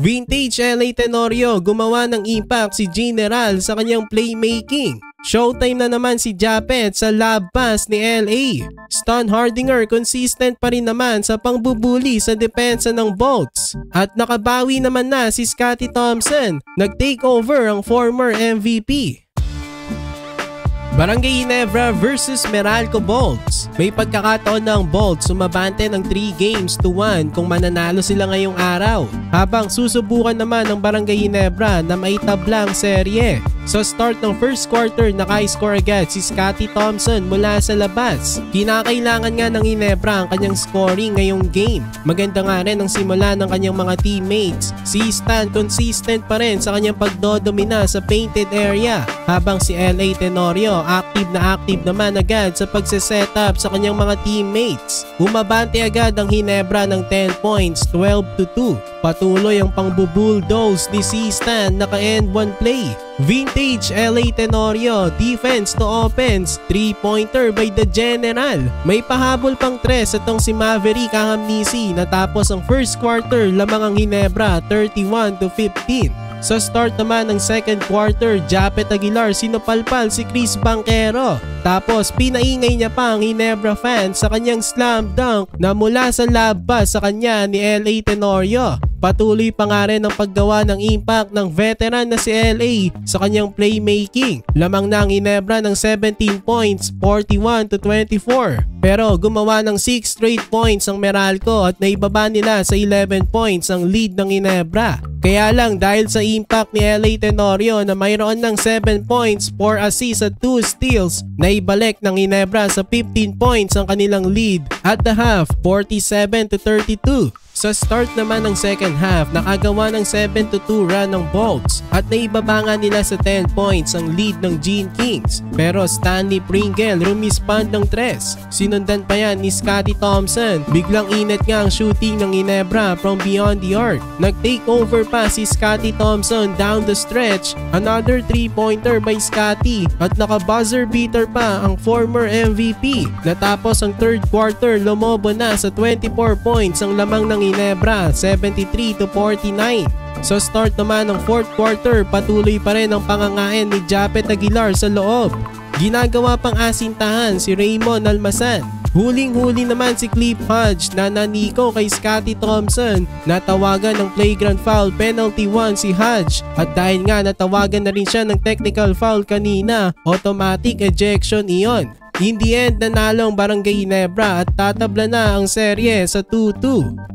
Vintage LA Tenorio, gumawa ng impact si General sa kanyang playmaking. Showtime na naman si Japet sa lob pass ni LA. Stan Hardinger consistent pa rin naman sa pangbubuli sa depensa ng Bolts. At nakabawi naman na si Scottie Thompson, nag-take over ang former MVP. Barangay Ginebra versus Meralco Bolts. May pagkakataon na ang Bolts sumabante ng 3-1 kung mananalo sila ngayong araw. Habang susubukan naman ng Barangay Ginebra na maitablang serye. Sa start ng first quarter, naka-score agad si Scottie Thompson mula sa labas. Kinakailangan nga ng Ginebra ang kanyang scoring ngayong game. Maganda nga rin ang simula ng kanyang mga teammates. Si Stan consistent pa rin sa kanyang pagdodomina sa painted area. Habang si LA Tenorio active naman agad sa pagse-setup sa kanyang mga teammates. Umabante agad ang Ginebra ng 10 points, 12-2. Patuloy ang pangbubulldoze ni si Stan, naka-end 1 play. Vintage LA Tenorio, defense to offense, 3-pointer by the General. May pahabol pang 3 itong si Maverick Ahamnisi, natapos ang first quarter lamang ang Ginebra, 31-15. Sa start naman ng second quarter, Japet Aguilar sinupalpal si Chris Banquero. Tapos pinaingay niya pa ang Ginebra fans sa kanyang slam dunk na mula sa lob pass sa kanya ni LA Tenorio. Patuloy pa nga rin ang paggawa ng impact ng veteran na si LA sa kanyang playmaking. Lamang na ang Ginebra ng 17 points, 41-24. Pero gumawa ng 6 straight points ang Meralco at naibaba nila sa 11 points ang lead ng Ginebra. Kaya lang dahil sa impact ni LA Tenorio na mayroon ng 7 points, 4 assists at 2 steals, naibalik ng Ginebra sa 15 points ang kanilang lead at the half, 47-32. Sa start naman ng second half, nakagawa ng 7-2 run ng Bolts at naibaba nga nila sa 10 points ang lead ng Gene Kings. Pero Stanley Pringle rumispond ng 3. Sinundan pa yan ni Scottie Thompson. Biglang init nga ang shooting ng Ginebra from beyond the arc. Nag-take over pa si Scottie Thompson down the stretch. Another 3-pointer by Scottie at naka-buzzer beater pa ang former MVP. Natapos ang third quarter, lumobo na sa 24 points ang lamang ng Ginebra, 73-49. Sa start naman ng fourth quarter, patuloy pa rin ang pangangain ni Japet Aguilar sa loob. Ginagawa pang asintahan si Raymond Almasan. Huling-huli naman si Cliff Hodge na naniko kay Scottie Thompson. Natawagan ng flagrant foul, penalty 1 si Hodge. At dahil nga natawagan na rin siya ng technical foul kanina, automatic ejection iyon. In the end, nanalo ang Barangay Ginebra at tatabla na ang serye sa 2-2.